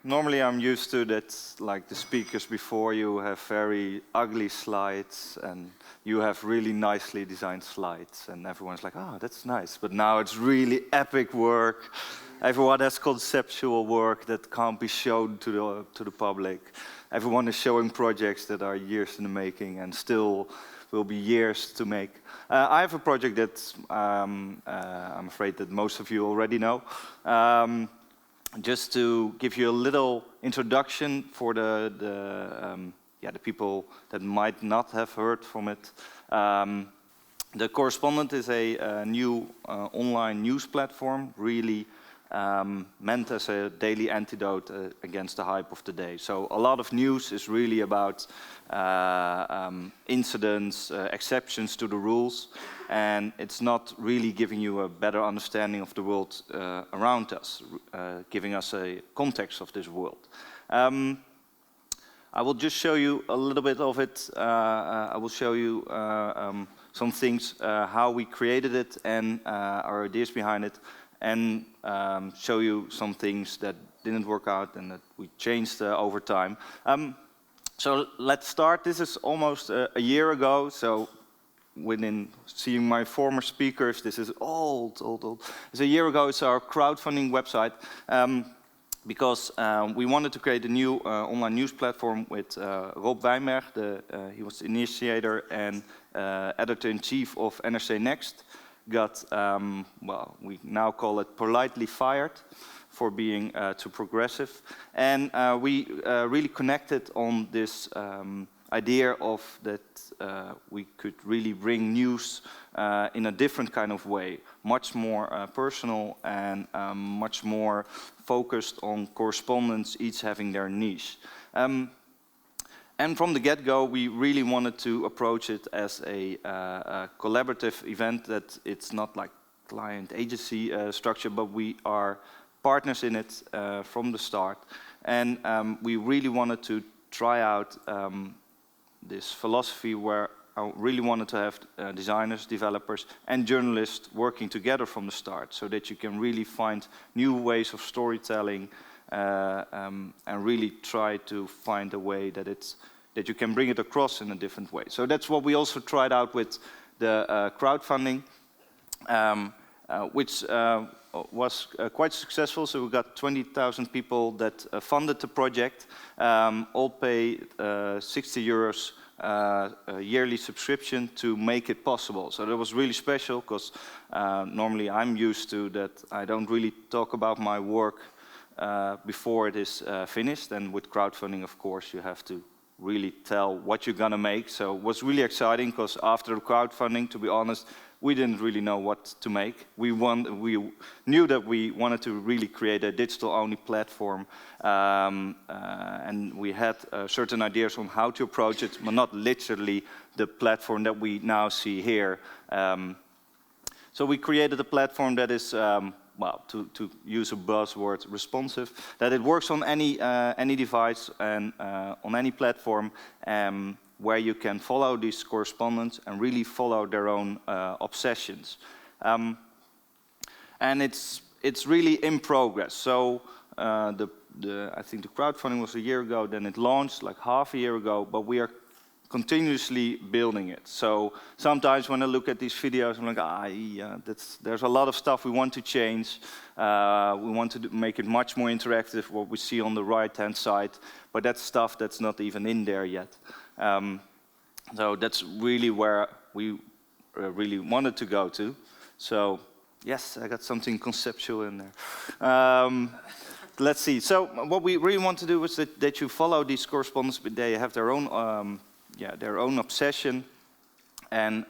Normally I'm used to that, like the speakers before you have very ugly slides and you have really nicely designed slides and everyone's like, oh, that's nice. But now it's really epic work. Everyone has conceptual work that can't be shown to the public. Everyone is showing projects that are years in the making and still will be years to make. I have a project that I'm afraid that most of you already know. Just to give you a little introduction for the people that might not have heard from it. The Correspondent is a new online news platform, really meant as a daily antidote against the hype of the day. So a lot of news is really about incidents, exceptions to the rules, and it's not really giving you a better understanding of the world around us, giving us a context of this world. I will just show you a little bit of it. I will show you some things, how we created it and our ideas behind it, and show you some things that didn't work out and that we changed over time. So let's start. This is almost a year ago, so within seeing my former speakers, this is old. It's a year ago. It's our crowdfunding website, because we wanted to create a new online news platform with Rob Wijnberg. He was the initiator and editor-in-chief of NRC Next. Got, well, we now call it politely fired for being too progressive. And we really connected on this idea of that we could really bring news in a different kind of way, much more personal and much more focused on correspondents, each having their niche. And from the get-go, we really wanted to approach it as a collaborative event, that it's not like client agency structure, but we are partners in it from the start. And we really wanted to try out this philosophy where I really wanted to have designers, developers, and journalists working together from the start, so that you can really find new ways of storytelling and really try to find a way that you can bring it across in a different way. So that's what we also tried out with the crowdfunding, which was quite successful. So we got 20,000 people that funded the project, all pay 60 euros a yearly subscription to make it possible. So that was really special, because normally I'm used to that I don't really talk about my work before it is finished, and with crowdfunding, of course, you have to really tell what you're gonna make. So it was really exciting, because after the crowdfunding, to be honest, we didn't really know what to make. We knew that we wanted to really create a digital-only platform, and we had certain ideas on how to approach it, but not literally the platform that we now see here. So we created a platform that is, well, to use a buzzword, responsive, that it works on any device and on any platform, where you can follow these correspondents and really follow their own obsessions. And it's really in progress. So I think the crowdfunding was a year ago, then it launched like half a year ago, but we are continuously building it. So sometimes when I look at these videos, I'm like, there's a lot of stuff we want to change. We want to make it much more interactive, what we see on the right-hand side, but that's stuff that's not even in there yet. So that's really where we really wanted to go to. So yes, I got something conceptual in there. Let's see. So what we really want to do is that you follow these correspondents, but they have their own obsession, and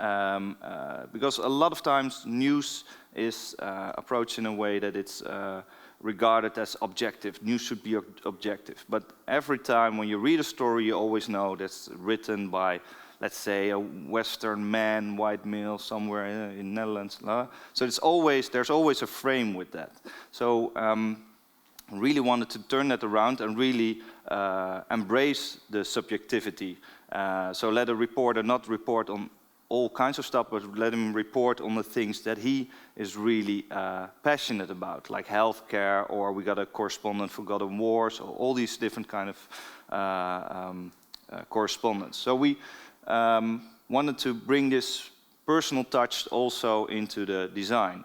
because a lot of times news is approached in a way that it's regarded as objective. News should be objective, but every time when you read a story, you always know that's written by, let's say, a Western man, white male, somewhere in Netherlands. So there's always a frame with that. So really wanted to turn that around and really embrace the subjectivity. So let a reporter not report on all kinds of stuff, but let him report on the things that he is really passionate about, like healthcare, or we got a correspondent for God and War, so all these different kind of correspondence. So we wanted to bring this personal touch also into the design.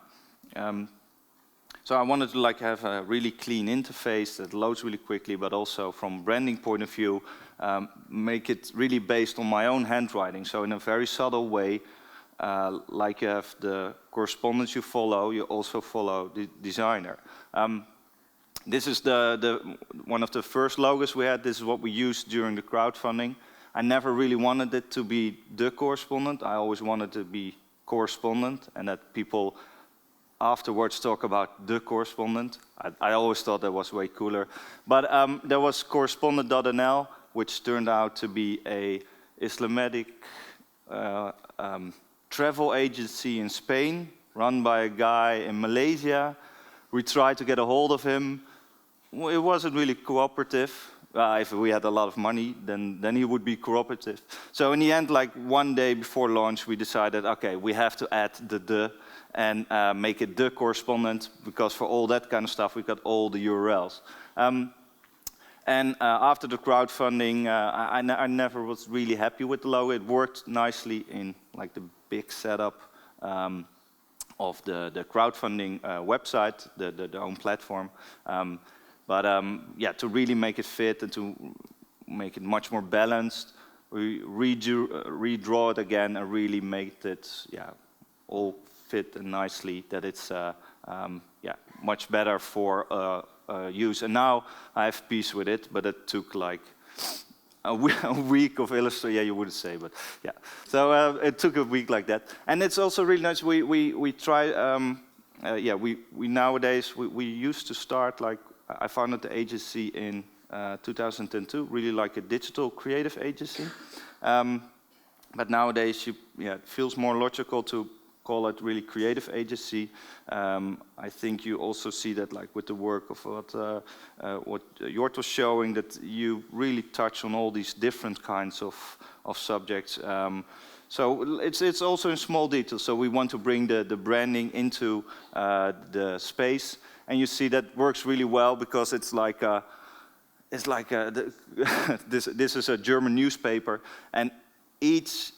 So I wanted to like have a really clean interface that loads really quickly, but also from branding point of view, make it really based on my own handwriting. So in a very subtle way, like you have the correspondence you follow, you also follow the designer. This is one of the first logos we had. This is what we used during the crowdfunding. I never really wanted it to be the correspondent. I always wanted to be correspondent, and that people afterwards talk about the correspondent. I always thought that was way cooler. But there was correspondent.nl, which turned out to be a Islamic travel agency in Spain, run by a guy in Malaysia. We tried to get a hold of him. It wasn't really cooperative. If we had a lot of money, then he would be cooperative. So in the end, like one day before launch, we decided, okay, we have to add the and make it the correspondent, because for all that kind of stuff, we got all the URLs. And after the crowdfunding, I never was really happy with the logo. It worked nicely in like the big setup of the crowdfunding website, the own platform. But yeah, to really make it fit and to make it much more balanced, we redraw it again and really make it all fit and nicely, that it's much better for use. And now I have peace with it, but it took like a week of illustration. Yeah, you wouldn't say, but yeah. So it took a week like that, and it's also really nice. We try. We nowadays we used to start like. I founded the agency in 2002, really like a digital creative agency. But nowadays, it feels more logical to call it really creative agency. I think you also see that like with the work of what Jort was showing, that you really touch on all these different kinds of subjects. So it's also in small details. So we want to bring the branding into the space. And you see that works really well, because it's like this is a German newspaper, and each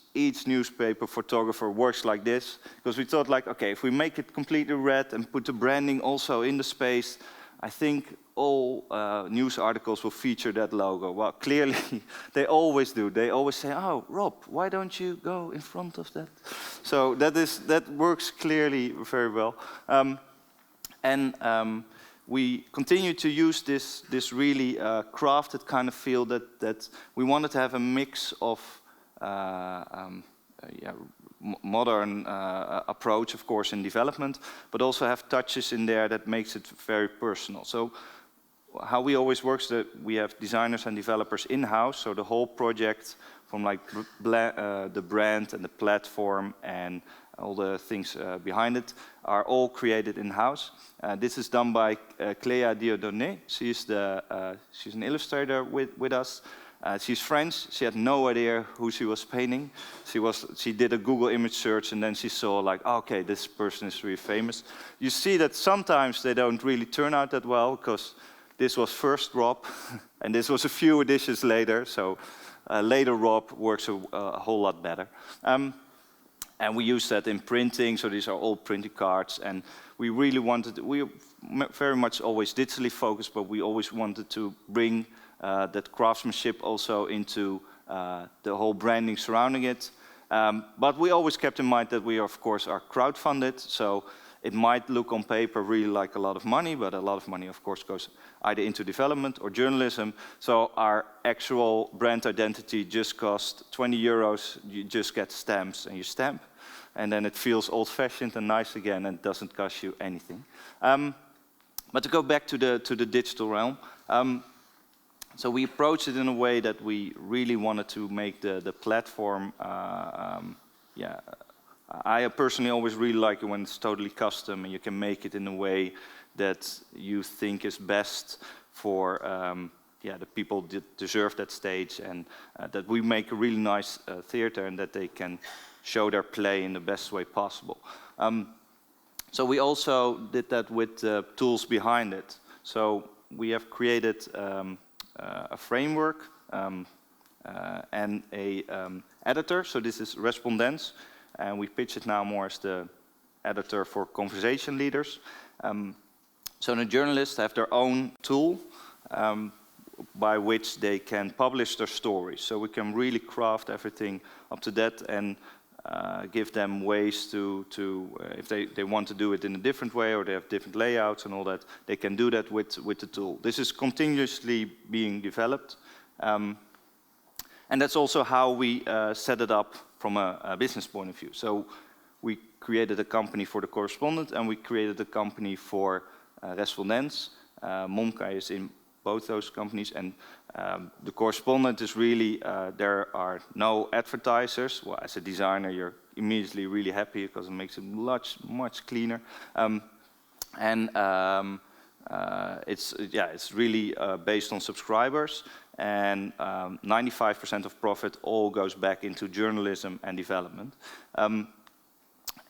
newspaper photographer works like this, because we thought like, okay, if we make it completely red and put the branding also in the space, I think all news articles will feature that logo. Well, clearly they always do. They always say, "Oh, Rob, why don't you go in front of that?" So that works clearly very well. And we continue to use this really crafted kind of feel that we wanted to have a mix of modern approach, of course, in development, but also have touches in there that makes it very personal. So how we always work is that we have designers and developers in-house, so the whole project from like the brand and the platform and all the things behind it are all created in-house. This is done by Cléa Dieudonné. She's an illustrator with us. She's French. She had no idea who she was painting. She did a Google image search, and then she saw like, oh, okay, this person is really famous. You see that sometimes they don't really turn out that well, because this was first Rob, and this was a few editions later. So later Rob works a whole lot better. And we use that in printing, so these are all printing cards. And we really wanted, we very much always digitally focused, but we always wanted to bring that craftsmanship also into the whole branding surrounding it. But we always kept in mind that we, of course, are crowdfunded. So it might look on paper really like a lot of money, but a lot of money, of course, goes either into development or journalism. So our actual brand identity just costs 20 euros. You just get stamps and you stamp. And then it feels old-fashioned and nice again, and doesn't cost you anything. But to go back to the digital realm, so we approached it in a way that we really wanted to make the platform, I personally always really like it when it's totally custom and you can make it in a way that you think is best for the people that deserve that stage, and that we make a really nice theater and that they can show their play in the best way possible. So we also did that with the tools behind it. So we have created a framework and a editor. So this is Correspondent, and we pitch it now more as the editor for conversation leaders. So the journalists have their own tool by which they can publish their stories. So we can really craft everything up to that and give them ways to if they want to do it in a different way or they have different layouts and all that, they can do that with the tool. This is continuously being developed. And that's also how we set it up from a business point of view. So we created a company for the Correspondent and we created a company for Correspondent. Momkai is in both those companies, and the Correspondent is really, there are no advertisers. Well, as a designer, you're immediately really happy because it makes it much cleaner. It's really based on subscribers, and 95% of profit all goes back into journalism and development.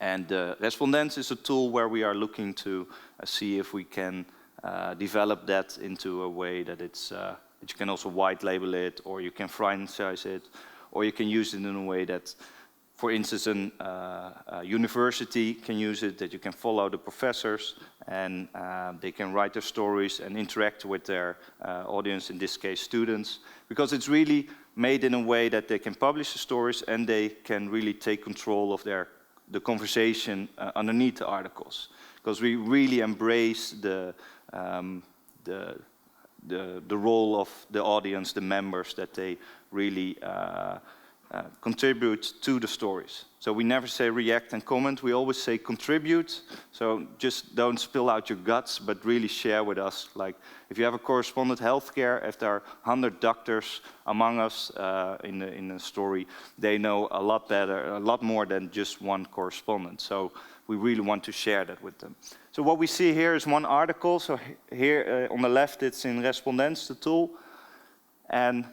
And Correspondent is a tool where we are looking to see if we can develop that into a way that it's that you can also white label it, or you can franchise it, or you can use it in a way that, for instance, a university can use it, that you can follow the professors and they can write their stories and interact with their audience, in this case students, because it's really made in a way that they can publish the stories and they can really take control of the conversation underneath the articles, because we really embrace the role of the audience, the members, that they really contribute to the stories. So we never say react and comment, we always say contribute. So just don't spill out your guts, but really share with us. Like if you have a correspondent healthcare, if there are 100 doctors among us in a story, they know a lot better, a lot more than just one correspondent. So we really want to share that with them. So what we see here is one article. So here on the left, it's in Correspondent, the tool. And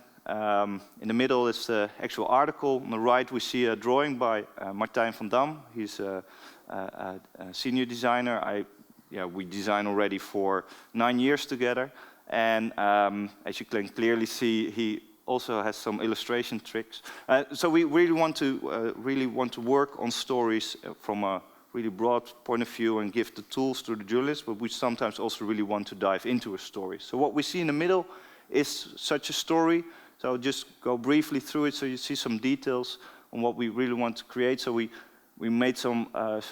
in the middle is the actual article. On the right, we see a drawing by Martijn van Dam. He's a senior designer. We design already for 9 years together. And as you can clearly see, he also has some illustration tricks. So we really want to work on stories from a really broad point of view and give the tools to the journalists, but we sometimes also really want to dive into a story. So what we see in the middle is such a story. So I'll just go briefly through it so you see some details on what we really want to create. So we made some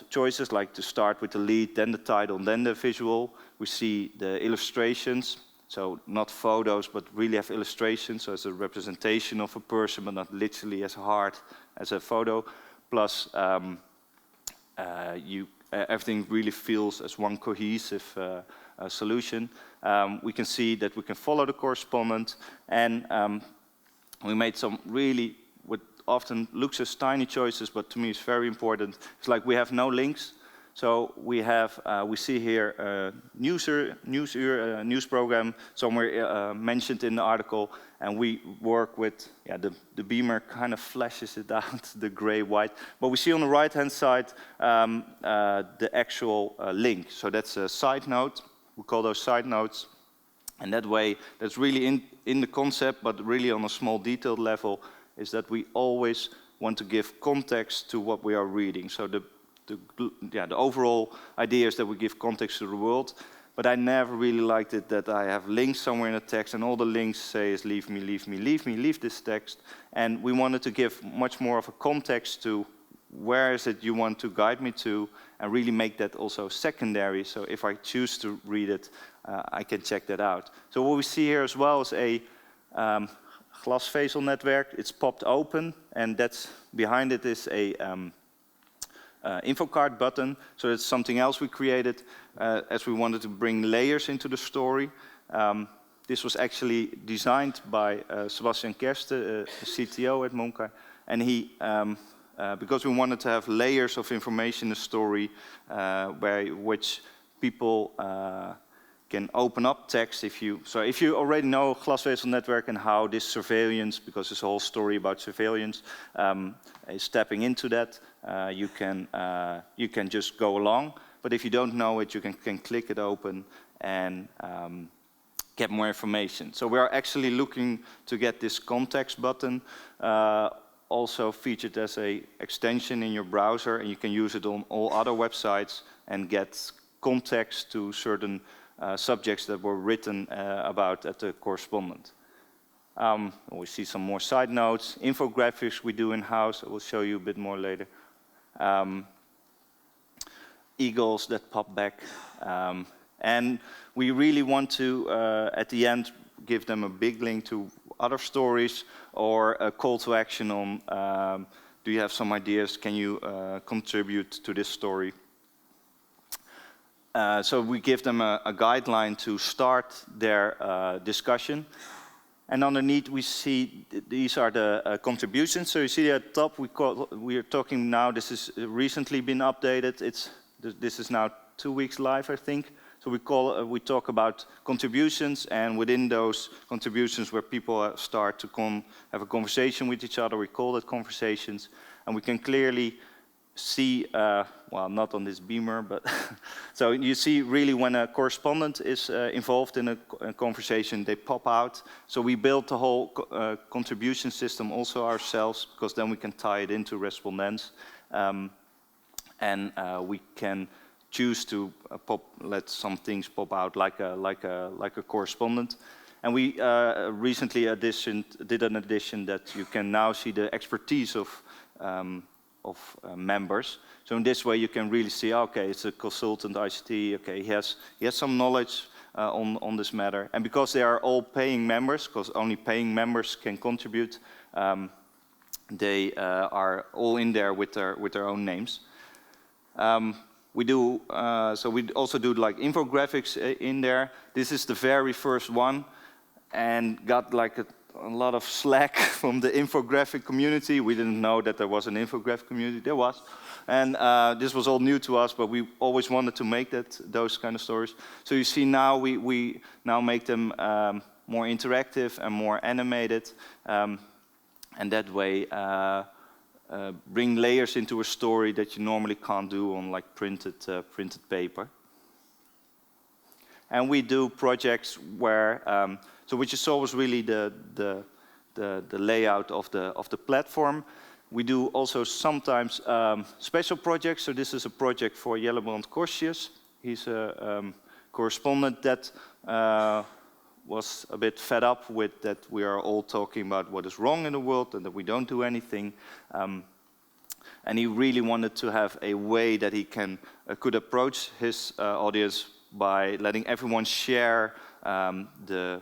choices, like to start with the lead, then the title, then the visual. We see the illustrations, so not photos, but really have illustrations, so it's a representation of a person, but not literally as hard as a photo. Plus, everything really feels as one cohesive solution. We can see that we can follow the correspondent, and we made some really, what often looks as tiny choices, but to me it's very important. It's like we have no links. So we see here a news program somewhere mentioned in the article, and we work with, the beamer kind of flashes it out, the gray-white. But we see on the right-hand side the actual link. So that's a side note. We call those side notes. And that way, that's really in the concept, but really on a small detailed level, is that we always want to give context to what we are reading. So the overall idea is that we give context to the world, but I never really liked it that I have links somewhere in the text and all the links say is leave me, leave me, leave me, leave this text. And we wanted to give much more of a context to where is it you want to guide me to, and really make that also secondary. So if I choose to read it, I can check that out. So what we see here as well is a glasvezelnetwerk. It's popped open, and that's behind it is a info card button. So that's something else we created as we wanted to bring layers into the story. This was actually designed by Sebastian Kersten, CTO at Momkai, and he, because we wanted to have layers of information in the story, which people can open up text if you already know glasvezel network and how this surveillance, because there's a whole story about surveillance, is tapping into that. You can just go along, but if you don't know it, you can click it open and get more information. So we are actually looking to get this context button also featured as a extension in your browser, and you can use it on all other websites and get context to certain subjects that were written about at the Correspondent. We see some more side notes. Infographics we do in-house. I will show you a bit more later. Eagles that pop back. And we really want to, at the end, give them a big link to other stories or a call to action on, do you have some ideas? Can you contribute to this story? So we give them a guideline to start their discussion. And underneath we see these are the contributions. So you see at the top we are talking now, this has recently been updated. This is now 2 weeks live, I think. So we talk about contributions, and within those contributions where people start to have a conversation with each other, we call it conversations. And we can clearly see, well, not on this beamer, but so you see really when a correspondent is involved in a conversation, they pop out. So we built the whole contribution system also ourselves, because then we can tie it into Respondents, and we can choose to let some things pop out like a correspondent. And we recently did an addition that you can now see the expertise of members. So in this way you can really see, okay, it's a consultant ICT, okay, he has some knowledge on this matter. And because they are all paying members, because only paying members can contribute, they are all in there with their own names. We do, so we also do like infographics in there. This is the very first one, and got like a lot of slack from the infographic community. We didn't know that there was an infographic community. There was, and this was all new to us, but we always wanted to make those kind of stories. So you see now we now make them more interactive and more animated, and that way bring layers into a story that you normally can't do on like printed paper. And we do projects where, so what you saw was really the layout of the platform. We do also sometimes special projects. So this is a project for Jellebrand Korsius. He's a correspondent that was a bit fed up with that we are all talking about what is wrong in the world and that we don't do anything. And he really wanted to have a way that he could approach his audience by letting everyone share the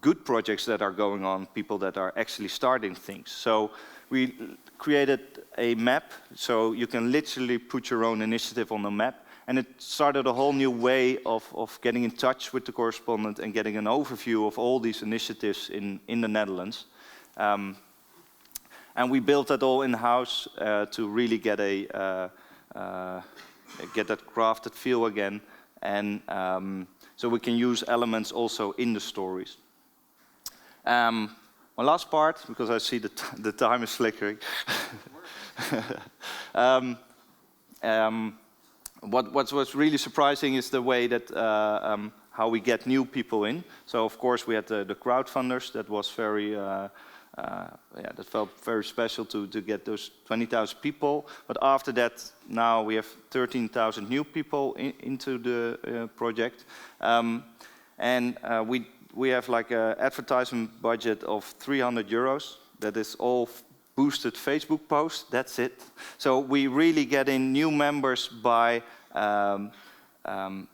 good projects that are going on, people that are actually starting things. So we created a map, so you can literally put your own initiative on the map. And it started a whole new way of getting in touch with the correspondent and getting an overview of all these initiatives in the Netherlands. And we built that all in-house to really get get that crafted feel again. And so we can use elements also in the stories. My last part, because I see the time is flickering. What's really surprising is the way that how we get new people in. So of course we had the crowdfunders. That was very that felt very special to get those 20,000 people. But after that, now we have 13,000 new people into the project, and we have like an advertisement budget of 300 euros. That is all boosted Facebook posts, that's it. So we really get in new members by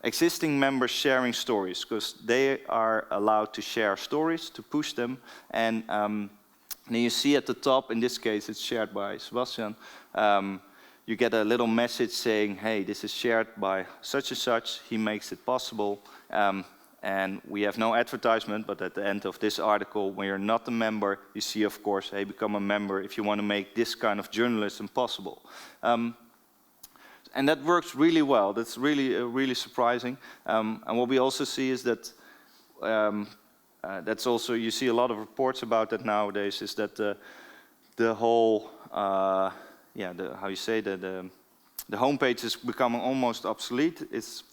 existing members sharing stories, because they are allowed to share stories, to push them. And then you see at the top, in this case it's shared by Sebastian, you get a little message saying, hey, this is shared by such and such, he makes it possible. And we have no advertisement, but at the end of this article, when you're not a member, you see, of course, hey, become a member if you want to make this kind of journalism possible. So and that works really well. That's really surprising. And what we also see is that that's also, you see a lot of reports about that nowadays, is that the whole, how you say that, the homepage is becoming almost obsolete.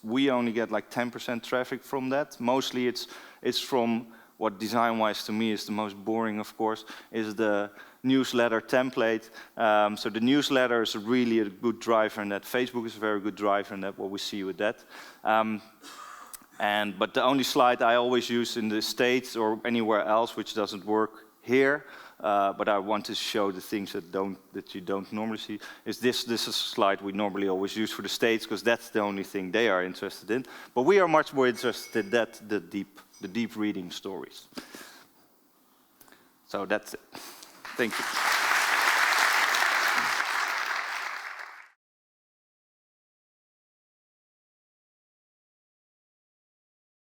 We only get like 10% traffic from that. Mostly it's from what design-wise to me is the most boring, of course, is the newsletter template. So the newsletter is really a good driver in that. Facebook is a very good driver in that, what we see with that. But the only slide I always use in the States or anywhere else, which doesn't work here, but I want to show the things that you don't normally see, is this. This is a slide we normally always use for the States, because that's the only thing they are interested in. But we are much more interested in that, the deep reading stories. So that's it. Thank you.